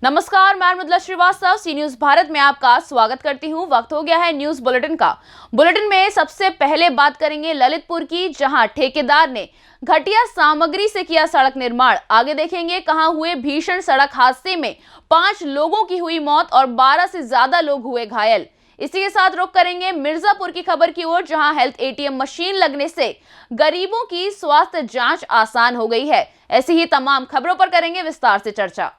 नमस्कार, मैं मृदुला श्रीवास्तव सी न्यूज भारत में आपका स्वागत करती हूं। वक्त हो गया है न्यूज बुलेटिन का। बुलेटिन में सबसे पहले बात करेंगे ललितपुर की, जहां ठेकेदार ने घटिया सामग्री से किया सड़क निर्माण। आगे देखेंगे कहां हुए भीषण सड़क हादसे में 5 लोगों की हुई मौत और 12 से ज्यादा लोग हुए घायल। इसी के साथ रुख करेंगे मिर्जापुर की खबर की ओर, जहां हेल्थ एटीएम मशीन लगने से गरीबों की स्वास्थ्य जांच आसान हो गई है। ऐसी ही तमाम खबरों पर करेंगे विस्तार से चर्चा।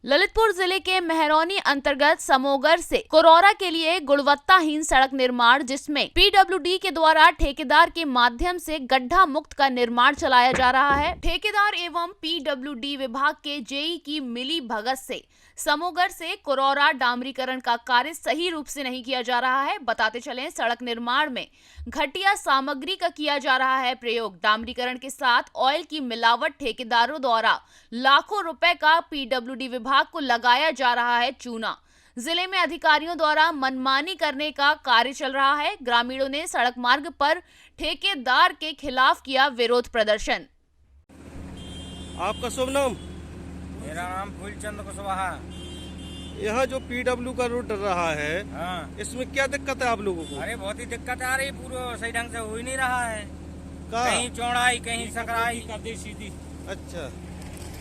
ललितपुर जिले के मेहरौनी अंतर्गत समोगर से कुरौरा के लिए गुणवत्ताहीन सड़क निर्माण, जिसमें पीडब्ल्यूडी के द्वारा ठेकेदार के माध्यम से गड्ढा मुक्त का निर्माण चलाया जा रहा है। ठेकेदार एवं पीडब्ल्यूडी विभाग के जेई की मिली भगत से समोगर से कुरौरा डामरीकरण का कार्य सही रूप से नहीं किया जा रहा है। बताते चलें, सड़क निर्माण में घटिया सामग्री का किया जा रहा है प्रयोग। डामरीकरण के साथ ऑयल की मिलावट, ठेकेदारों द्वारा लाखों रुपए का पीडब्ल्यूडी विभाग को लगाया जा रहा है चूना। जिले में अधिकारियों द्वारा मनमानी करने का कार्य चल रहा है। ग्रामीणों ने सड़क मार्ग पर ठेकेदार के खिलाफ किया विरोध प्रदर्शन। आपका शुभ नाम? मेरा नाम फूलचंद कुशवाहा। यहाँ जो पीडब्ल्यू का रोड रहा है, हाँ। इसमें क्या दिक्कत है आप लोगों को? अरे बहुत ही दिक्कत आ रही, पूरा सही ढंग से हो ही नहीं रहा है। कहाँ? कहीं चौड़ाई, कहीं सकराई कर दी सीधी। अच्छा,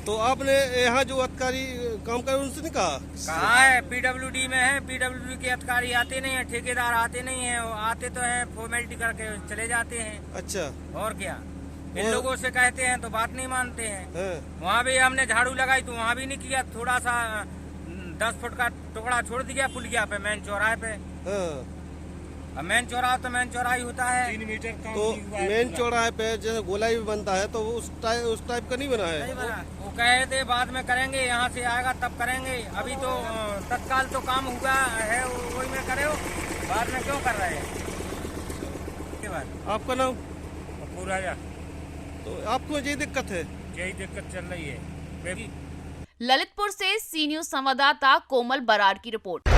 तो आपने यहाँ जो अधिकारी काम करे उनसे नहीं कहा? कहाँ है? पीडब्ल्यूडी में है। पीडब्ल्यूडी के अधिकारी आते नहीं है, ठेकेदार आते नहीं है। आते तो हैं, फॉर्मेलिटी करके चले जाते हैं। अच्छा, और क्या, इन लोगों से कहते हैं तो बात नहीं मानते हैं। हाँ। वहाँ भी हमने झाड़ू लगाई तो वहाँ भी नहीं किया। थोड़ा सा 10 फुट का टुकड़ा छोड़ दिया पुलिया पे, मेन चौराहे पे। हाँ। अब मेन चौराहा तो मेन चौराहा होता है। 3 मीटर का तो मेन चौराहे पे जैसे गोलाई भी बनता है, तो उस टाइप का नहीं बना है। नहीं बना। वो कहे थे बाद में करेंगे, यहाँ से आएगा तब करेंगे। अभी तो तत्काल तो काम हुआ है, वही में करे हो, बाद में क्यों कर रहे हैं? आपका नाम? पूरा तो आपको यही दिक्कत है? यही दिक्कत चल रही है। ललितपुर से सी न्यूज संवाददाता कोमल बराड़ की रिपोर्ट।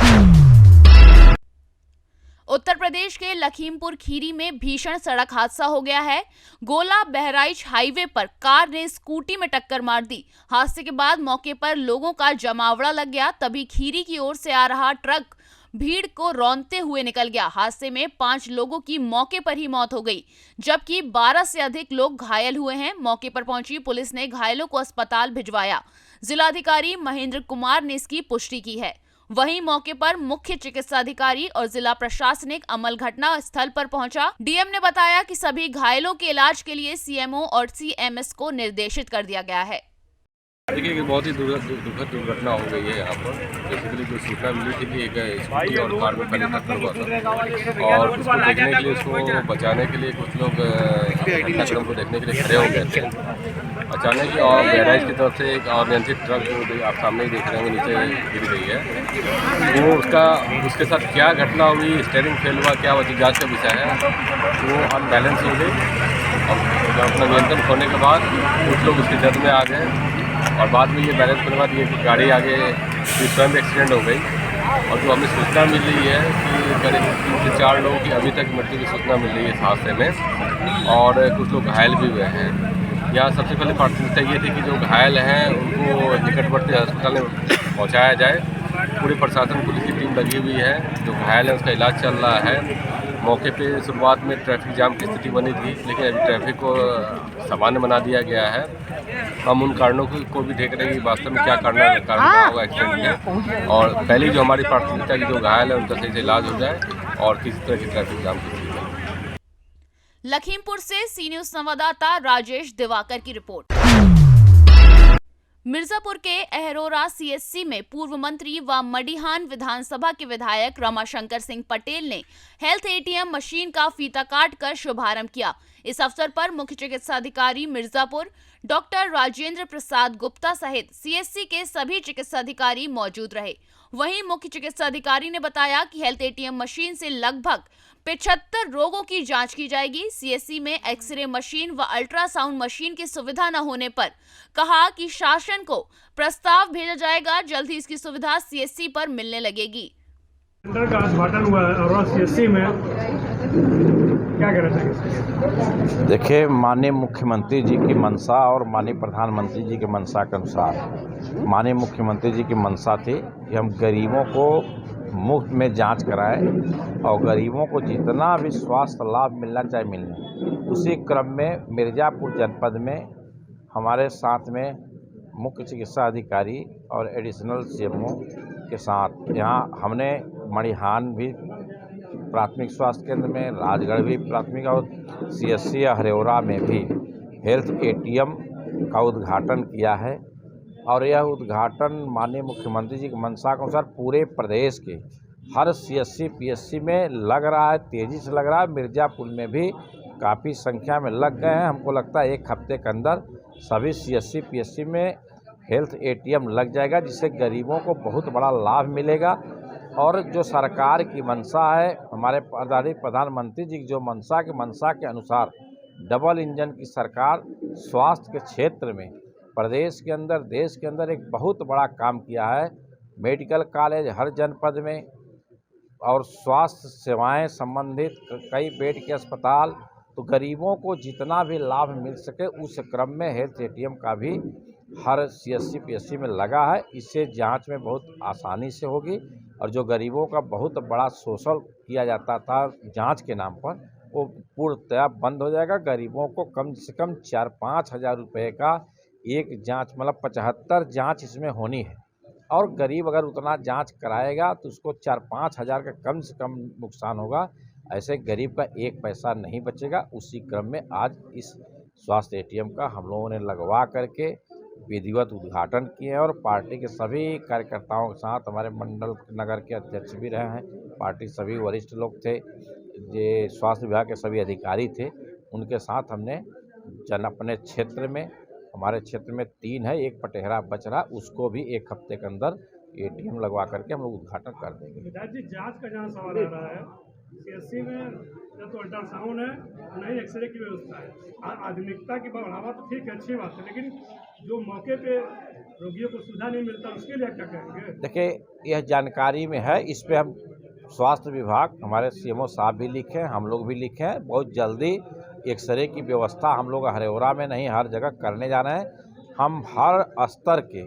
उत्तर प्रदेश के लखीमपुर खीरी में भीषण सड़क हादसा हो गया है। गोला बहराइच हाईवे पर कार ने स्कूटी में टक्कर मार दी। हादसे के बाद मौके पर लोगों का जमावड़ा लग गया। तभी खीरी की ओर से आ रहा ट्रक भीड़ को रौंदते हुए निकल गया। हादसे में 5 लोगों की मौके पर ही मौत हो गई, जबकि 12 से अधिक लोग घायल हुए हैं। मौके पर पहुंची पुलिस ने घायलों को अस्पताल भिजवाया। जिलाधिकारी महेंद्र कुमार ने इसकी पुष्टि की है। वहीं मौके पर मुख्य चिकित्सा अधिकारी और जिला प्रशासनिक अमल घटना स्थल पर पहुंचा। डीएम ने बताया कि सभी घायलों के इलाज के लिए सीएमओ और सीएमएस को निर्देशित कर दिया गया है। देखिए कि बहुत ही दुखद दुर्घटना हो गई है यहाँ पर। बेसिकली जो सूचना मिली थी कि एक स्कूटी और कार में पहले टक्कर हुआ था, और उसको देखने के लिए, उसको बचाने के लिए कुछ लोग घटनाक्रम को देखने के लिए खड़े हो गए थे। अचानक ही और बहराइच की तरफ से एक अनियंत्रित ट्रक, जो आप सामने ही देख रहे होंगे, नीचे गिर गई है। वो उसके साथ क्या घटना हुई, स्टीयरिंग फेल हुआ, क्या वजह, जाँच का विषय है। वो अनबैलेंस हो गई और अपना नियंत्रण खोने के बाद कुछ लोग उसके जद में आ गए, और बाद में ये बैलेंस करने के बाद ये गाड़ी आगे स्वयं एक्सीडेंट हो गई। और जो हमें सूचना मिल रही है कि करीब 3 से 4 लोगों की अभी तक मृत्यु की सूचना मिल रही है इस हादसे में, और कुछ लोग घायल भी हुए हैं। यहाँ सबसे पहले प्राथमिकता ये थी कि जो घायल हैं उनको निकटवर्ती अस्पताल में पहुँचाया जाए। पूरे प्रशासन, पुलिस की टीम लगी हुई है। जो घायल है उसका इलाज चल रहा है। मौके पे शुरुआत में ट्रैफिक जाम की स्थिति बनी थी, लेकिन अभी ट्रैफिक को सामान्य बना दिया गया है। हम उन कारणों को भी देख रहे हैं कि वास्तव में क्या कारण रहा होगा एक्सीडेंट में, और पहली जो हमारी प्राथमिकता की जो घायल है उनका सही से इलाज हो जाए और किसी तरह की ट्रैफिक जाम की स्थिति बने। लखीमपुर से सी न्यूज संवाददाता राजेश दिवाकर की रिपोर्ट। मिर्जापुर के अहरोरा सीएससी में पूर्व मंत्री व मडिहान विधानसभा के विधायक रमाशंकर सिंह पटेल ने हेल्थ एटीएम मशीन का फीता काटकर शुभारंभ किया। इस अवसर पर मुख्य चिकित्सा अधिकारी मिर्जापुर डॉक्टर राजेंद्र प्रसाद गुप्ता सहित सीएससी के सभी चिकित्सा अधिकारी मौजूद रहे। वहीं मुख्य चिकित्सा अधिकारी ने बताया कि हेल्थ एटीएम मशीन से लगभग 75 रोगों की जांच की जाएगी। सीएससी में एक्सरे मशीन व अल्ट्रासाउंड मशीन की सुविधा न होने पर कहा कि शासन को प्रस्ताव भेजा जाएगा। जल्द ही इसकी सुविधा सीएससी पर मिलने लगेगी। सेंटर का उद्घाटन हुआ है और सीएससी में क्या कहना चाहिए? देखिए, माननीय मुख्यमंत्री जी की मंशा और माननीय प्रधानमंत्री जी की मंशा के अनुसार माननीय मुख्यमंत्री जी की मंशा थी कि हम गरीबों को मुफ्त में जांच कराएं और गरीबों को जितना भी स्वास्थ्य लाभ मिलना चाहिए मिलने। उसी क्रम में मिर्ज़ापुर जनपद में हमारे साथ में मुख्य चिकित्सा अधिकारी और एडिशनल सीएमओ के साथ यहाँ हमने मड़िहान भी प्राथमिक स्वास्थ्य केंद्र में, राजगढ़ भी प्राथमिक और सीएससी हरेौरा में भी हेल्थ एटीएम का उद्घाटन किया है। और यह उद्घाटन माननीय मुख्यमंत्री जी की मंशा के अनुसार पूरे प्रदेश के हर सीएससी पीएससी में लग रहा है, तेज़ी से लग रहा है। मिर्ज़ापुर में भी काफ़ी संख्या में लग गए हैं। हमको लगता है 1 हफ्ते के अंदर सभी सीएससी पीएससी में हेल्थ एटीएम लग जाएगा, जिससे गरीबों को बहुत बड़ा लाभ मिलेगा। और जो सरकार की मंशा है, हमारे प्रधानमंत्री जी की जो मंशा के अनुसार डबल इंजन की सरकार स्वास्थ्य के क्षेत्र में प्रदेश के अंदर, देश के अंदर एक बहुत बड़ा काम किया है। मेडिकल कॉलेज हर जनपद में और स्वास्थ्य सेवाएं संबंधित कई बेड के अस्पताल, तो गरीबों को जितना भी लाभ मिल सके उस क्रम में हेल्थ एटीएम का भी हर सीएससी पीएससी में लगा है। इससे जांच में बहुत आसानी से होगी और जो गरीबों का बहुत बड़ा शोषण किया जाता था जांच के नाम पर, वो पूर्णतया बंद हो जाएगा। गरीबों को कम से कम 4-5 हज़ार रुपये का एक जांच, मतलब 75 जांच इसमें होनी है। और गरीब अगर उतना जांच कराएगा तो उसको 4-5 हज़ार का कम से कम नुकसान होगा। ऐसे गरीब का 1 पैसा नहीं बचेगा। उसी क्रम में आज इस स्वास्थ्य एटीएम का हम लोगों ने लगवा करके विधिवत उद्घाटन किए हैं और पार्टी के सभी कार्यकर्ताओं के साथ, हमारे मंडल नगर के अध्यक्ष भी रहे हैं, पार्टी सभी वरिष्ठ लोग थे, ये स्वास्थ्य विभाग के सभी अधिकारी थे, उनके साथ हमने अपने क्षेत्र में, हमारे क्षेत्र में 3 है, 1 पटेहरा बच रहा, उसको भी 1 हफ्ते के अंदर एटीएम लगवा करके हम लोग उद्घाटन कर देंगे। विधायक जी, जांच का जहाँ सवाल आ रहा है, सीएससी में न तो अल्ट्रासाउंड है न ही एक्सरे की व्यवस्था है। आधुनिकता की बढ़ावा तो ठीक है, अच्छी बात है, लेकिन जो मौके पे रोगियों को सुविधा नहीं मिलता उसके लिए क्या कहेंगे? देखिए, यह जानकारी में है, इस पे हम स्वास्थ्य विभाग, हमारे सीएमओ साहब भी लिखे हैं, हम लोग भी लिखे हैं। बहुत जल्दी एक्सरे की व्यवस्था हम लोग हरेौरा में नहीं, हर जगह करने जा रहे हैं। हम हर स्तर के,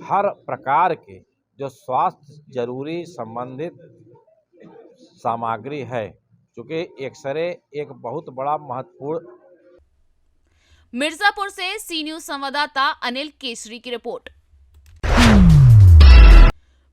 हर प्रकार के जो स्वास्थ्य जरूरी संबंधित सामग्री है, क्योंकि एक्सरे एक बहुत बड़ा महत्वपूर्ण। मिर्जापुर से सी न्यूज संवाददाता अनिल केसरी की रिपोर्ट।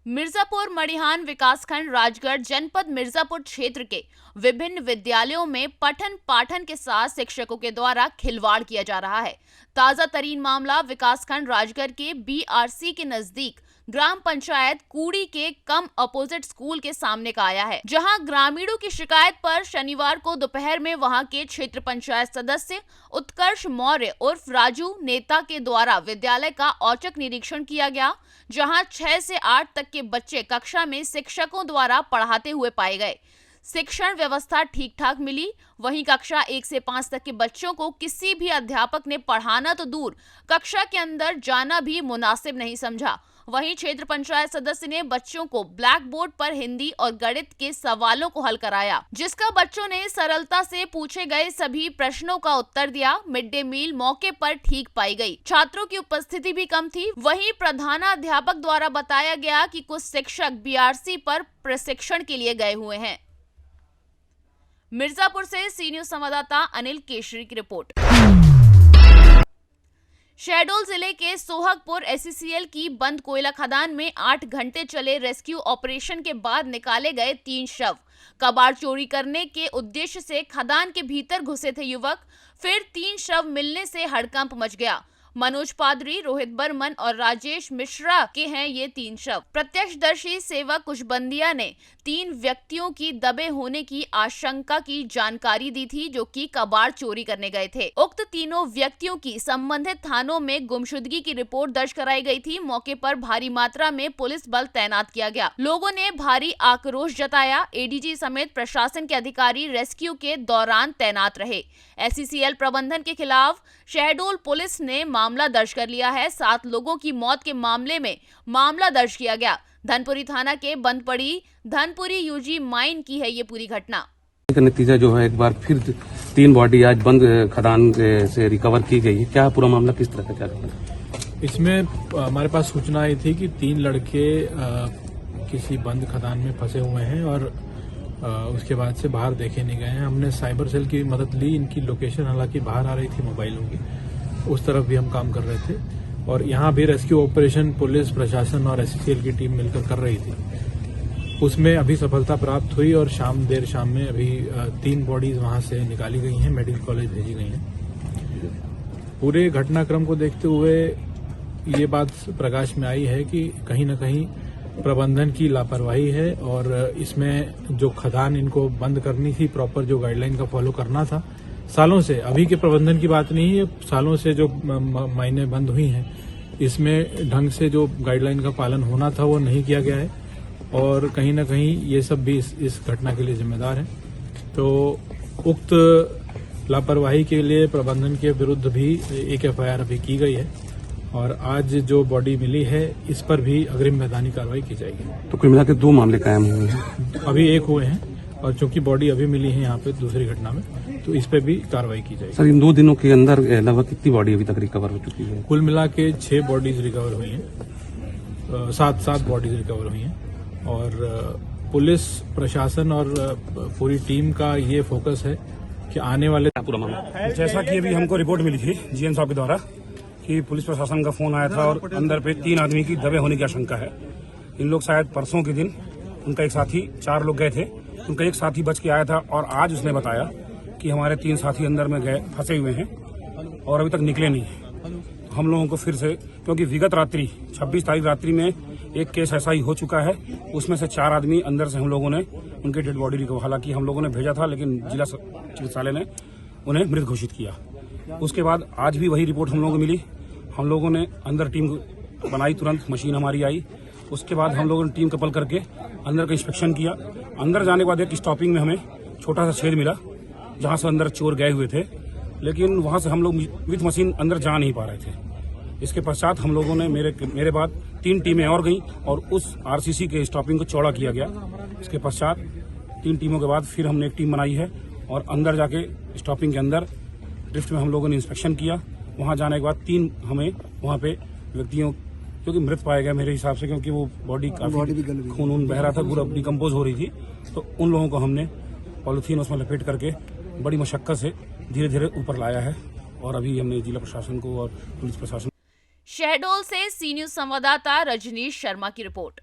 मिर्जापुर मड़िहान विकासखंड राजगढ़ जनपद मिर्जापुर क्षेत्र के विभिन्न विद्यालयों में पठन पाठन के साथ शिक्षकों के द्वारा खिलवाड़ किया जा रहा है। ताजा तरीन मामला विकासखंड राजगढ़ के बीआरसी के नजदीक ग्राम पंचायत कूड़ी के कम अपोजिट स्कूल के सामने का आया है, जहां ग्रामीणों की शिकायत पर शनिवार को दोपहर में वहां के क्षेत्र पंचायत सदस्य उत्कर्ष मौर्य उर्फ राजू नेता के द्वारा विद्यालय का औचक निरीक्षण किया गया, जहां 6 से 8 तक के बच्चे कक्षा में शिक्षकों द्वारा पढ़ाते हुए पाए गए। शिक्षण व्यवस्था ठीक ठाक मिली, वहीं कक्षा 1 से 5 तक के बच्चों को किसी भी अध्यापक ने पढ़ाना तो दूर, कक्षा के अंदर जाना भी मुनासिब नहीं समझा। वहीं क्षेत्र पंचायत सदस्य ने बच्चों को ब्लैक बोर्ड पर हिंदी और गणित के सवालों को हल कराया, जिसका बच्चों ने सरलता से पूछे गए सभी प्रश्नों का उत्तर दिया। मिड डे मील मौके पर ठीक पाई गई, छात्रों की उपस्थिति भी कम थी। वहीं प्रधानाध्यापक द्वारा बताया गया कि कुछ शिक्षक बीआरसी पर प्रशिक्षण के लिए गए हुए हैं। मिर्जापुर से सी न्यूज संवाददाता अनिल केसरी की रिपोर्ट। शहडोल जिले के सोहागपुर एससीसीएल की बंद कोयला खदान में 8 घंटे चले रेस्क्यू ऑपरेशन के बाद निकाले गए 3 शव। कबाड़ चोरी करने के उद्देश्य से खदान के भीतर घुसे थे युवक, फिर 3 शव मिलने से हड़कंप मच गया। मनोज पादरी, रोहित बर्मन और राजेश मिश्रा के हैं ये 3 शव। प्रत्यक्षदर्शी सेवक कुशबंदिया ने 3 व्यक्तियों की दबे होने की आशंका की जानकारी दी थी, जो कि कबाड़ चोरी करने गए थे। उक्त तीनों व्यक्तियों की संबंधित थानों में गुमशुदगी की रिपोर्ट दर्ज कराई गई थी। मौके पर भारी मात्रा में पुलिस बल तैनात किया गया। लोगों ने भारी आक्रोश जताया। एडीजी समेत प्रशासन के अधिकारी रेस्क्यू के दौरान तैनात रहे। एससीसीएल प्रबंधन के खिलाफ शहडोल पुलिस ने मामला दर्ज कर लिया है। 7 लोगों की मौत के मामले में मामला दर्ज किया गया। धनपुरी थाना के बंद पड़ी धनपुरी यूजी माइन की है ये पूरी घटना। का नतीजा जो है एक बार फिर 3 बॉडी आज बंद खदान से रिकवर की गई है। क्या पूरा मामला किस तरह का क्या है? इसमें हमारे पास सूचना आई थी कि 3 लड़के किसी बंद खदान में फंसे हुए हैं और उसके बाद से बाहर देखे नहीं गए हैं। हमने साइबर सेल की मदद ली। इनकी लोकेशन हालांकि बाहर आ रही थी मोबाइलों की, उस तरफ भी हम काम कर रहे थे और यहाँ भी रेस्क्यू ऑपरेशन पुलिस प्रशासन और एससीएल की टीम मिलकर कर रही थी। उसमें अभी सफलता प्राप्त हुई और देर शाम में अभी 3 बॉडीज वहां से निकाली गई हैं, मेडिकल कॉलेज भेजी गई हैं। पूरे घटनाक्रम को देखते हुए ये बात प्रकाश में आई है कि कहीं न कहीं प्रबंधन की लापरवाही है और इसमें जो खदान इनको बंद करनी थी, प्रॉपर जो गाइडलाइन का फॉलो करना था, सालों से, अभी के प्रबंधन की बात नहीं है, सालों से जो मायने बंद हुई हैं, इसमें ढंग से जो गाइडलाइन का पालन होना था वो नहीं किया गया है और कहीं ना कहीं ये सब भी इस घटना के लिए जिम्मेदार हैं। तो उक्त लापरवाही के लिए प्रबंधन के विरुद्ध भी एक एफआईआर अभी की गई है और आज जो बॉडी मिली है इस पर भी अग्रिम मैदानी कार्रवाई की जाएगी। तो कुल मिलाकर 2 मामले कायम हुए हैं, अभी 1 हुए हैं और चूंकि बॉडी अभी मिली है यहाँ पे दूसरी घटना में, तो इस पे भी कार्रवाई की जाएगी। सर इन 2 दिनों के अंदर लगभग कितनी बॉडी अभी तक रिकवर हो चुकी है? कुल मिला के 6 बॉडीज रिकवर हुई हैं, 7 बॉडीज रिकवर हुई हैं और पुलिस प्रशासन और पूरी टीम का ये फोकस है कि आने वाले पूरा मामला जैसा कि अभी हमको रिपोर्ट मिली थी जीएम साहब के द्वारा कि पुलिस प्रशासन का फोन आया था और अंदर पे 3 आदमी की दबे होने की आशंका है। इन लोग शायद परसों के दिन उनका एक साथी, 4 लोग गए थे, उनका एक साथी बच के आया था और आज उसने बताया कि हमारे 3 साथी अंदर में गए फंसे हुए हैं और अभी तक निकले नहीं है। हम लोगों को फिर से, क्योंकि विगत रात्रि 26 तारीख रात्रि में एक केस ऐसा ही हो चुका है, उसमें से 4 आदमी अंदर से हम लोगों ने उनके डेड बॉडी रिकवर, हालांकि हम लोगों ने भेजा था लेकिन जिला चिकित्सालय ने उन्हें मृत घोषित किया। उसके बाद आज भी वही रिपोर्ट हम लोगों को मिली। हम लोगों ने अंदर टीम बनाई, तुरंत मशीन हमारी आई। उसके बाद हम लोगों ने टीम कपल करके अंदर का इंस्पेक्शन किया। अंदर जाने के बाद एक स्टॉपिंग में हमें छोटा सा छेद मिला जहां से अंदर चोर गए हुए थे, लेकिन वहां से हम लोग विथ मशीन अंदर जा नहीं पा रहे थे। इसके पश्चात हम लोगों ने मेरे बाद 3 टीमें और गईं और उस आरसीसी के स्टॉपिंग को चौड़ा किया गया। इसके पश्चात 3 टीमों के बाद फिर हमने एक टीम बनाई है और अंदर जाके स्टॉपिंग के अंदर ड्रिफ्ट में हम लोगों ने इंस्पेक्शन किया। वहां जाने के बाद 3 हमें वहां पे व्यक्तियों जो कि मृत पाए गए मेरे हिसाब से, क्योंकि वो बॉडी काफी खून बह रहा था, पूरा डिकम्पोज हो रही थी, तो उन लोगों को हमने पॉलिथीन उसमें लपेट करके बड़ी मशक्कत से धीरे धीरे ऊपर लाया है और अभी हमने जिला प्रशासन को और पुलिस प्रशासन। शहडोल से सी न्यूज संवाददाता रजनीश शर्मा की रिपोर्ट।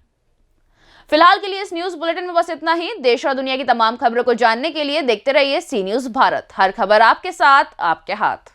फिलहाल के लिए इस न्यूज बुलेटिन में बस इतना ही। देश और दुनिया की तमाम खबरों को जानने के लिए देखते रहिए सी न्यूज भारत। हर खबर आपके साथ, आपके हाथ।